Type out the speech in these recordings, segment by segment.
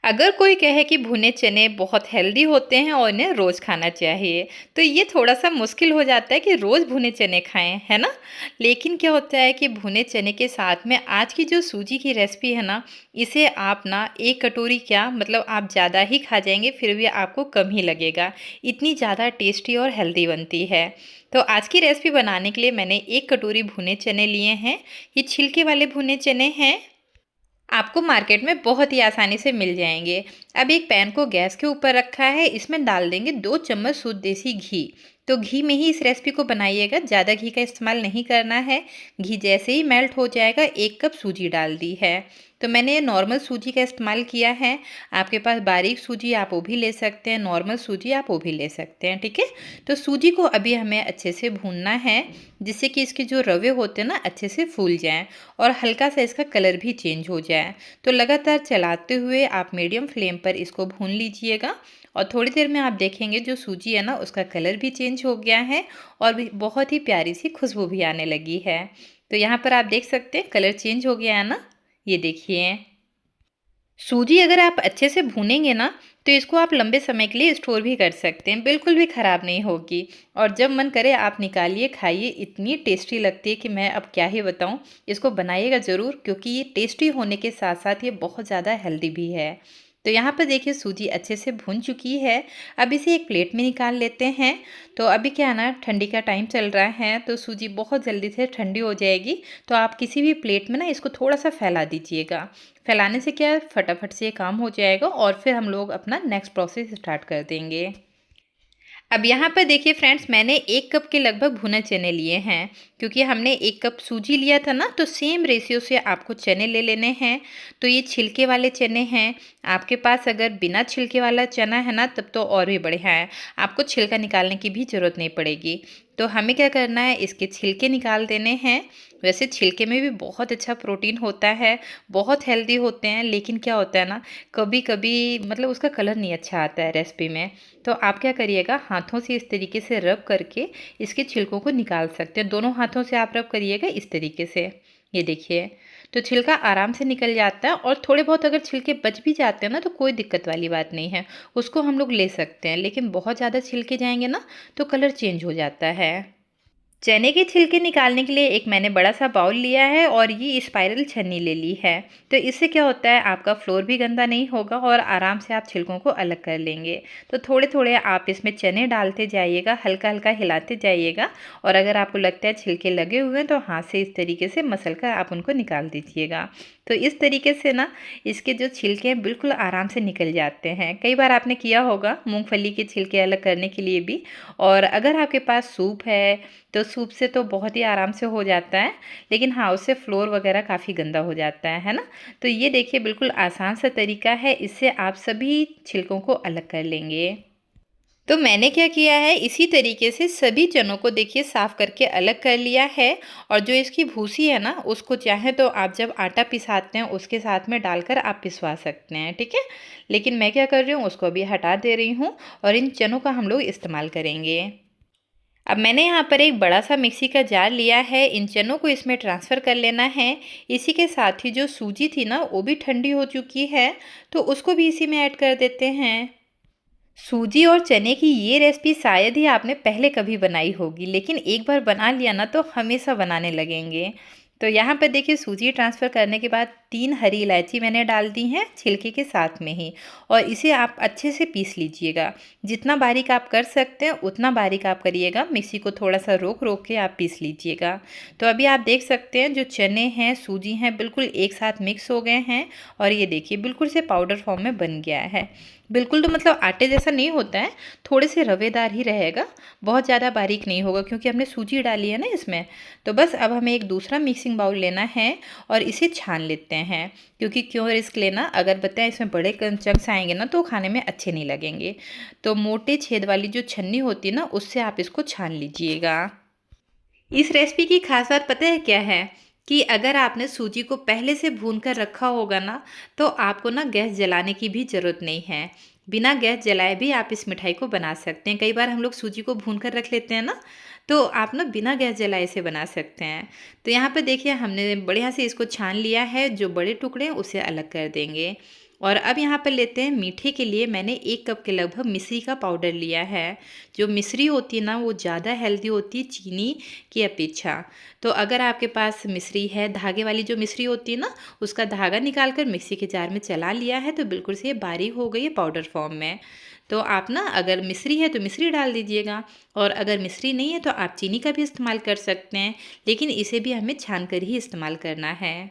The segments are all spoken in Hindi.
अगर कोई कहे कि भुने चने बहुत हेल्दी होते हैं और इन्हें रोज़ खाना चाहिए, तो ये थोड़ा-सा मुश्किल हो जाता है कि रोज़ भुने चने खाएँ, है ना? लेकिन क्या होता है कि भुने चने के साथ में आज की जो सूजी की रेसिपी है ना, इसे आप ना 1 कटोरी क्या मतलब आप ज़्यादा ही खा जाएँगे, फिर भी आपको कम ही लगेगा। इतनी ज़्यादा टेस्टी और हेल्दी बनती है। तो आज की रेसिपी बनाने के लिए मैंने 1 कटोरी भुने चने लिए हैं। ये छिलके वाले भुने चने हैं। आपको मार्केट में बहुत ही आसानी से मिल जाएँगे। अब एक पैन को गैस के ऊपर रखा है, इसमें डाल देंगे 2 चम्मच शुद्ध देसी घी। तो घी में ही इस रेसिपी को बनाइएगा, ज़्यादा घी का इस्तेमाल नहीं करना है। घी जैसे ही मेल्ट हो जाएगा, 1 कप सूजी डाल दी है। तो मैंने ये नॉर्मल सूजी का इस्तेमाल किया है। आपके पास बारीक सूजी आप वो भी ले सकते हैं, नॉर्मल सूजी आप वो भी ले सकते हैं, ठीक है? तो सूजी को अभी हमें अच्छे से भूनना है, जिससे कि इसके जो रवे होते हैं ना अच्छे से फूल जाएँ और हल्का सा इसका कलर भी चेंज हो जाए। तो लगातार चलाते हुए आप मीडियम फ्लेम पर इसको भून लीजिएगा और थोड़ी देर में आप देखेंगे जो सूजी है ना उसका कलर भी चेंज हो गया है और भी बहुत ही प्यारी सी खुशबू भी आने लगी है। तो यहाँ पर आप देख सकते हैं कलर चेंज हो गया है ना, ये देखिए। सूजी अगर आप अच्छे से भूनेंगे ना तो इसको आप लंबे समय के लिए स्टोर भी कर सकते हैं, बिल्कुल भी ख़राब नहीं होगी। और जब मन करे आप निकालिए खाइए, इतनी टेस्टी लगती है कि मैं अब क्या ही बताऊं। इसको बनाइएगा ज़रूर, क्योंकि ये टेस्टी होने के साथ साथ ये बहुत ज़्यादा हेल्दी भी है। तो यहाँ पर देखिए सूजी अच्छे से भुन चुकी है। अब इसे एक प्लेट में निकाल लेते हैं। तो अभी क्या है ना, ठंडी का टाइम चल रहा है तो सूजी बहुत जल्दी से ठंडी हो जाएगी। तो आप किसी भी प्लेट में ना इसको थोड़ा सा फैला दीजिएगा। फैलाने से क्या है, फटाफट से ये काम हो जाएगा और फिर हम लोग अपना नेक्स्ट प्रोसेस स्टार्ट कर देंगे। अब यहाँ पर देखिए फ्रेंड्स, मैंने 1 कप के लगभग भुने चने लिए हैं, क्योंकि हमने 1 कप सूजी लिया था ना, तो सेम रेशियो से आपको चने ले लेने हैं। तो ये छिलके वाले चने हैं। आपके पास अगर बिना छिलके वाला चना है ना, तब तो और भी बढ़िया है, आपको छिलका निकालने की भी ज़रूरत नहीं पड़ेगी। तो हमें क्या करना है, इसके छिलके निकाल देने हैं। वैसे छिलके में भी बहुत अच्छा प्रोटीन होता है, बहुत हेल्दी होते हैं, लेकिन क्या होता है ना, कभी कभी मतलब उसका कलर नहीं अच्छा आता है रेसिपी में। तो आप क्या करिएगा, हाथों से इस तरीके से रब करके इसके छिलकों को निकाल सकते हैं। दोनों हाथों से आप रब करिएगा इस तरीके से, ये देखिए। तो छिलका आराम से निकल जाता है और थोड़े बहुत अगर छिलके बच भी जाते हैं ना, तो कोई दिक्कत वाली बात नहीं है, उसको हम लोग ले सकते हैं। लेकिन बहुत ज़्यादा छिलके जाएंगे ना तो कलर चेंज हो जाता है। चने के छिलके निकालने के लिए एक मैंने बड़ा सा बाउल लिया है और ये स्पाइरल छन्नी ले ली है। तो इससे क्या होता है, आपका फ्लोर भी गंदा नहीं होगा और आराम से आप छिलकों को अलग कर लेंगे। तो थोड़े थोड़े आप इसमें चने डालते जाइएगा, हल्का हल्का हिलाते जाइएगा। और अगर आपको लगता है छिलके लगे हुए हैं तो हाथ से इस तरीके से मसल कर आप उनको निकाल दीजिएगा। तो इस तरीके से ना इसके जो छिलके हैं बिल्कुल आराम से निकल जाते हैं। कई बार आपने किया होगा मूंगफली के छिलके अलग करने के लिए भी। और अगर आपके पास सूप है तो सूप से तो बहुत ही आराम से हो जाता है, लेकिन हाँ उससे फ्लोर वगैरह काफ़ी गंदा हो जाता है ना। तो ये देखिए बिल्कुल आसान सा तरीका है, इससे आप सभी छिलकों को अलग कर लेंगे। तो मैंने क्या किया है, इसी तरीके से सभी चनों को देखिए साफ़ करके अलग कर लिया है। और जो इसकी भूसी है ना, उसको चाहे तो आप जब आटा पिसाते हैं उसके साथ में डालकर आप पिसवा सकते हैं, ठीक है। लेकिन मैं क्या कर रही हूँ, उसको अभी हटा दे रही हूँ और इन चनों का हम लोग इस्तेमाल करेंगे। अब मैंने यहाँ पर एक बड़ा सा मिक्सी का जार लिया है, इन चनों को इसमें ट्रांसफ़र कर लेना है। इसी के साथ ही जो सूजी थी ना वो भी ठंडी हो चुकी है, तो उसको भी इसी में ऐड कर देते हैं। सूजी और चने की ये रेसिपी शायद ही आपने पहले कभी बनाई होगी, लेकिन एक बार बना लिया ना तो हमेशा बनाने लगेंगे। तो यहाँ पर देखिए सूजी ट्रांसफ़र करने के बाद 3 हरी इलायची मैंने डाल दी हैं छिलके के साथ में ही। और इसे आप अच्छे से पीस लीजिएगा। जितना बारीक आप कर सकते हैं उतना बारीक आप करिएगा, मिक्सी को थोड़ा सा रोक रोक के आप पीस लीजिएगा। तो अभी आप देख सकते हैं जो चने हैं सूजी हैं बिल्कुल एक साथ मिक्स हो गए हैं। और ये देखिए बिल्कुल से पाउडर फॉर्म में बन गया है। बिल्कुल तो मतलब आटे जैसा नहीं होता है, थोड़े से रवेदार ही रहेगा, बहुत ज़्यादा बारीक नहीं होगा क्योंकि हमने सूजी डाली है ना इसमें। तो बस अब हमें एक दूसरा मिक्सिंग बाउल लेना है और इसे छान लेते हैं, क्योंकि क्यों रिस्क लेना, अगर बताएं इसमें बड़े चंक्स आएंगे ना तो खाने में अच्छे नहीं लगेंगे। तो मोटे छेद वाली जो छन्नी होती है ना उससे आप इसको छान लीजिएगा। इस रेसिपी की खास बात पता है क्या है, कि अगर आपने सूजी को पहले से भून कर रखा होगा ना तो आपको ना गैस जलाने की भी ज़रूरत नहीं है। बिना गैस जलाए भी आप इस मिठाई को बना सकते हैं। कई बार हम लोग सूजी को भून कर रख लेते हैं ना, तो आप ना बिना गैस जलाए इसे बना सकते हैं। तो यहाँ पर देखिए हमने बढ़िया से इसको छान लिया है, जो बड़े टुकड़े हैं उसे अलग कर देंगे। और अब यहाँ पर लेते हैं मीठे के लिए मैंने 1 कप के लगभग मिश्री का पाउडर लिया है। जो मिश्री होती है ना वो ज़्यादा हेल्दी होती है चीनी की अपेक्षा। तो अगर आपके पास मिश्री है, धागे वाली जो मिश्री होती है ना, उसका धागा निकाल कर मिक्सी के जार में चला लिया है तो बिल्कुल से ये बारीक हो गई है पाउडर फॉर्म में। तो आप ना अगर मिश्री है तो मिश्री डाल दीजिएगा, और अगर मिश्री नहीं है तो आप चीनी का भी इस्तेमाल कर सकते हैं, लेकिन इसे भी हमें छान कर ही इस्तेमाल करना है।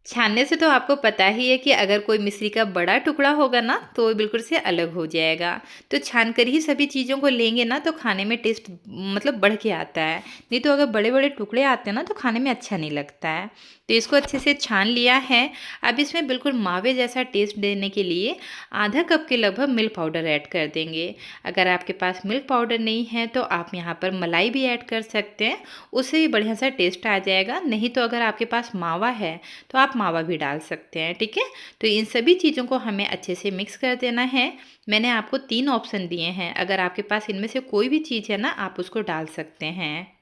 छानने से तो आपको पता ही है कि अगर कोई मिश्री का बड़ा टुकड़ा होगा ना तो बिल्कुल से अलग हो जाएगा। तो छान कर ही सभी चीज़ों को लेंगे ना तो खाने में टेस्ट मतलब बढ़ के आता है। नहीं तो अगर बड़े बड़े टुकड़े आते हैं ना तो खाने में अच्छा नहीं लगता है। तो इसको अच्छे से छान लिया है। अब इसमें बिल्कुल मावे जैसा टेस्ट देने के लिए आधा कप के लगभग मिल्क पाउडर ऐड कर देंगे। अगर आपके पास मिल्क पाउडर नहीं है तो आप यहाँ पर मलाई भी ऐड कर सकते हैं, उससे भी बढ़िया सा टेस्ट आ जाएगा। नहीं तो अगर आपके पास मावा है तो आप मावा भी डाल सकते हैं, ठीक है। तो इन सभी चीज़ों को हमें अच्छे से मिक्स कर देना है। मैंने आपको 3 ऑप्शन दिए हैं, अगर आपके पास इनमें से कोई भी चीज़ है ना आप उसको डाल सकते हैं।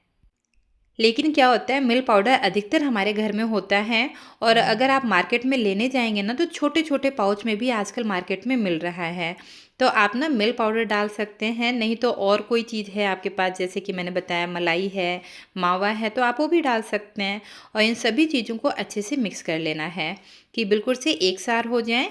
लेकिन क्या होता है, मिल्क पाउडर अधिकतर हमारे घर में होता है, और अगर आप मार्केट में लेने जाएंगे ना तो छोटे छोटे पाउच में भी आजकल मार्केट में मिल रहा है। तो आप ना मिल्क पाउडर डाल सकते हैं, नहीं तो और कोई चीज़ है आपके पास जैसे कि मैंने बताया मलाई है, मावा है, तो आप वो भी डाल सकते हैं। और इन सभी चीज़ों को अच्छे से मिक्स कर लेना है कि बिल्कुल से एक सार हो जाएं।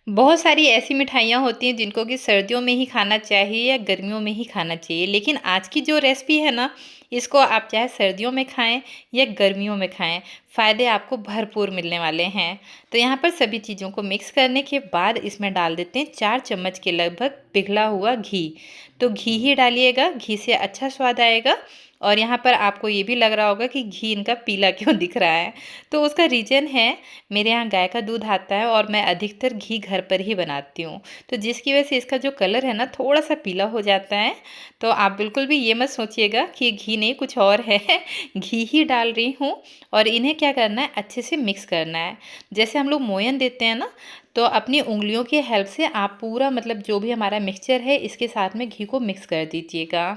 बहुत सारी ऐसी मिठाइयाँ होती हैं जिनको कि सर्दियों में ही खाना चाहिए या गर्मियों में ही खाना चाहिए, लेकिन आज की जो रेसिपी है ना, इसको आप चाहे सर्दियों में खाएं या गर्मियों में खाएं, फ़ायदे आपको भरपूर मिलने वाले हैं। तो यहाँ पर सभी चीज़ों को मिक्स करने के बाद इसमें डाल देते हैं 4 चम्मच के लगभग पिघला हुआ घी। तो घी ही डालिएगा, घी से अच्छा स्वाद आएगा। और यहाँ पर आपको ये भी लग रहा होगा कि घी इनका पीला क्यों दिख रहा है, तो उसका रीज़न है, मेरे यहाँ गाय का दूध आता है और मैं अधिकतर घी घर पर ही बनाती हूँ, तो जिसकी वजह से इसका जो कलर है ना थोड़ा सा पीला हो जाता है। तो आप बिल्कुल भी ये मत सोचिएगा कि घी नहीं कुछ और है घी ही डाल रही हूँ। और इन्हें क्या करना है, अच्छे से मिक्स करना है। जैसे हम लोग मोयन देते हैं ना, तो अपनी उंगलियों की हेल्प से आप पूरा मतलब जो भी हमारा मिक्सचर है इसके साथ में घी को मिक्स कर दीजिएगा।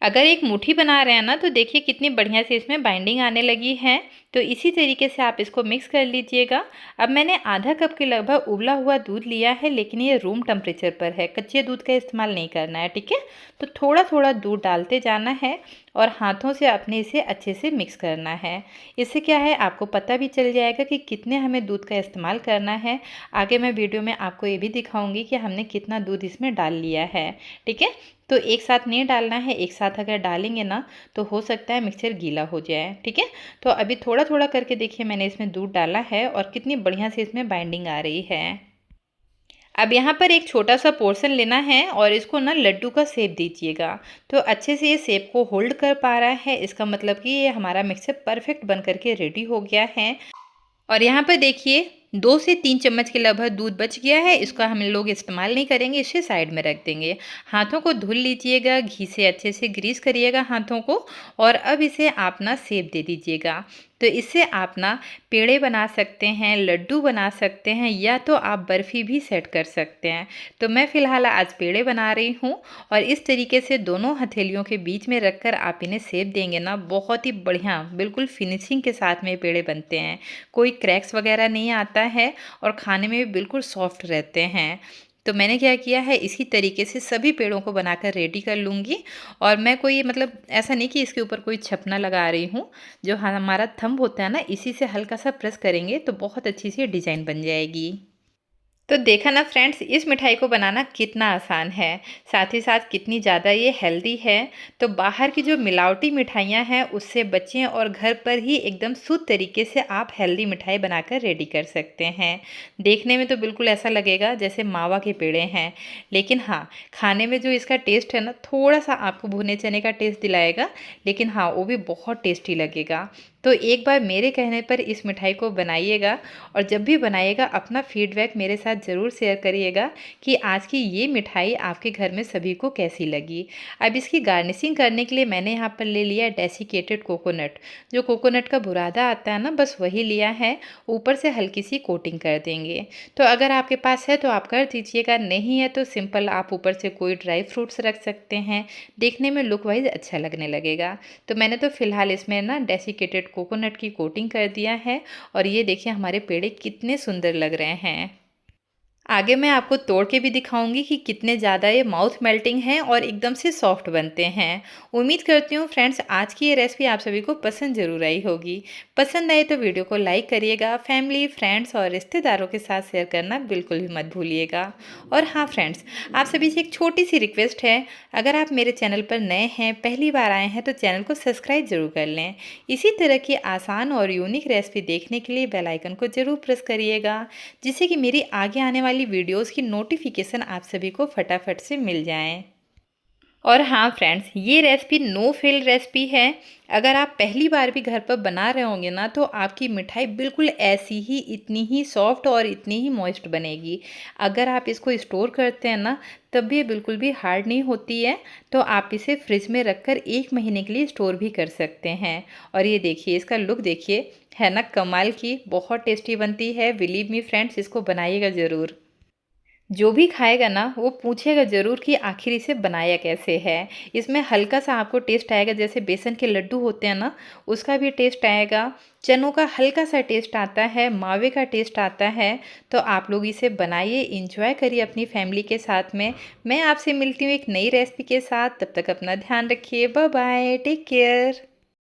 अगर एक मुट्ठी बना रहे हैं ना तो देखिए कितनी बढ़िया से इसमें बाइंडिंग आने लगी है। तो इसी तरीके से आप इसको मिक्स कर लीजिएगा। अब मैंने आधा कप के लगभग उबला हुआ दूध लिया है, लेकिन ये रूम टेम्परेचर पर है, कच्चे दूध का इस्तेमाल नहीं करना है, ठीक है। तो थोड़ा थोड़ा दूध डालते जाना है और हाथों से अपने इसे अच्छे से मिक्स करना है। इससे क्या है, आपको पता भी चल जाएगा कि कितने हमें दूध का इस्तेमाल करना है। आगे मैं वीडियो में आपको ये भी दिखाऊंगी कि हमने कितना दूध इसमें डाल लिया है, ठीक है। तो एक साथ नहीं डालना है, एक साथ अगर डालेंगे ना तो हो सकता है मिक्सचर गीला हो जाए, ठीक है। तो अभी थोड़ा थोड़ा करके देखिए मैंने इसमें दूध डाला है और कितनी बढ़िया से इसमें बाइंडिंग आ रही है। अब यहाँ पर एक छोटा सा पोर्शन लेना है और इसको ना लड्डू का शेप दीजिएगा। तो अच्छे से ये शेप को होल्ड कर पा रहा है, इसका मतलब कि ये हमारा मिक्सचर परफेक्ट बन करके रेडी हो गया है। और यहाँ पर देखिए 2 से 3 चम्मच के लगभग दूध बच गया है, इसका हम लोग इस्तेमाल नहीं करेंगे, इसे साइड में रख देंगे। हाथों को धुल लीजिएगा, घी से अच्छे से ग्रीस करिएगा हाथों को, और अब इसे आप ना शेप दे दीजिएगा। तो इससे आप ना पेड़े बना सकते हैं, लड्डू बना सकते हैं, या तो आप बर्फ़ी भी सेट कर सकते हैं। तो मैं फ़िलहाल आज पेड़े बना रही हूँ, और इस तरीके से दोनों हथेलियों के बीच में रखकर आप इन्हें शेप देंगे ना, बहुत ही बढ़िया बिल्कुल फिनिशिंग के साथ में पेड़े बनते हैं। कोई क्रैक्स वगैरह नहीं आता है और खाने में भी बिल्कुल सॉफ्ट रहते हैं। तो मैंने क्या किया है, इसी तरीके से सभी पेड़ों को बनाकर रेडी कर लूँगी। और मैं कोई मतलब ऐसा नहीं कि इसके ऊपर कोई छपना लगा रही हूँ, जो हमारा थंब होता है ना, इसी से हल्का सा प्रेस करेंगे तो बहुत अच्छी सी डिज़ाइन बन जाएगी। तो देखा ना फ्रेंड्स, इस मिठाई को बनाना कितना आसान है, साथ ही साथ कितनी ज़्यादा ये हेल्दी है। तो बाहर की जो मिलावटी मिठाइयाँ हैं उससे बचें और घर पर ही एकदम शुद्ध तरीके से आप हेल्दी मिठाई बनाकर रेडी कर सकते हैं। देखने में तो बिल्कुल ऐसा लगेगा जैसे मावा के पेड़े हैं, लेकिन हाँ, खाने में जो इसका टेस्ट है ना, थोड़ा सा आपको भुने चने का टेस्ट दिलाएगा, लेकिन हाँ वो भी बहुत टेस्टी लगेगा। तो एक बार मेरे कहने पर इस मिठाई को बनाइएगा, और जब भी बनाइएगा अपना फीडबैक मेरे साथ ज़रूर शेयर करिएगा कि आज की ये मिठाई आपके घर में सभी को कैसी लगी। अब इसकी गार्निशिंग करने के लिए मैंने यहाँ पर ले लिया डेसिकेटेड कोकोनट। जो कोकोनट का बुरादा आता है ना, बस वही लिया है। ऊपर से हल्की सी कोटिंग कर देंगे। तो अगर आपके पास है तो आप कर दीजिएगा, नहीं है तो सिंपल आप ऊपर से कोई ड्राई फ्रूट्स रख सकते हैं, देखने में लुक वाइज अच्छा लगने लगेगा। तो मैंने तो फ़िलहाल इसमें ना डेसिकेटेड कोकोनट की कोटिंग कर दिया है और ये देखिए हमारे पेड़े कितने सुंदर लग रहे हैं। आगे मैं आपको तोड़ के भी दिखाऊंगी कि कितने ज़्यादा ये माउथ मेल्टिंग हैं और एकदम से सॉफ्ट बनते हैं। उम्मीद करती हूँ फ्रेंड्स आज की ये रेसिपी आप सभी को पसंद ज़रूर आई होगी। पसंद आए तो वीडियो को लाइक करिएगा, फैमिली, फ्रेंड्स और रिश्तेदारों के साथ शेयर करना बिल्कुल भी मत भूलिएगा। और हाँ फ्रेंड्स, आप सभी से एक छोटी सी रिक्वेस्ट है, अगर आप मेरे चैनल पर नए हैं, पहली बार आए हैं तो चैनल को सब्सक्राइब ज़रूर कर लें। इसी तरह की आसान और यूनिक रेसिपी देखने के लिए बेल आइकन को ज़रूर प्रेस करिएगा, जिससे कि मेरी आगे आने वाली वीडियोस की नोटिफिकेशन आप सभी को फटाफट से मिल जाएं। और हाँ फ्रेंड्स, ये रेसिपी नो फेल रेसिपी है। अगर आप पहली बार भी घर पर बना रहे होंगे ना तो आपकी मिठाई बिल्कुल ऐसी ही, इतनी ही सॉफ्ट और इतनी ही मॉइस्ट बनेगी। अगर आप इसको स्टोर करते हैं ना तब भी ये बिल्कुल भी हार्ड नहीं होती है। तो आप इसे फ्रिज में रखकर 1 महीने के लिए स्टोर भी कर सकते हैं। और ये देखिए इसका लुक देखिए, है ना कमाल की, बहुत टेस्टी बनती है। बिलीव मी फ्रेंड्स, इसको बनाइएगा ज़रूर। जो भी खाएगा ना वो पूछेगा ज़रूर कि आखिर इसे बनाया कैसे है। इसमें हल्का सा आपको टेस्ट आएगा, जैसे बेसन के लड्डू होते हैं ना उसका भी टेस्ट आएगा, चनों का हल्का सा टेस्ट आता है, मावे का टेस्ट आता है। तो आप लोग इसे बनाइए, इंजॉय करिए अपनी फैमिली के साथ में। मैं आपसे मिलती हूँ एक नई रेसिपी के साथ, तब तक अपना ध्यान रखिए। Bye bye, take care.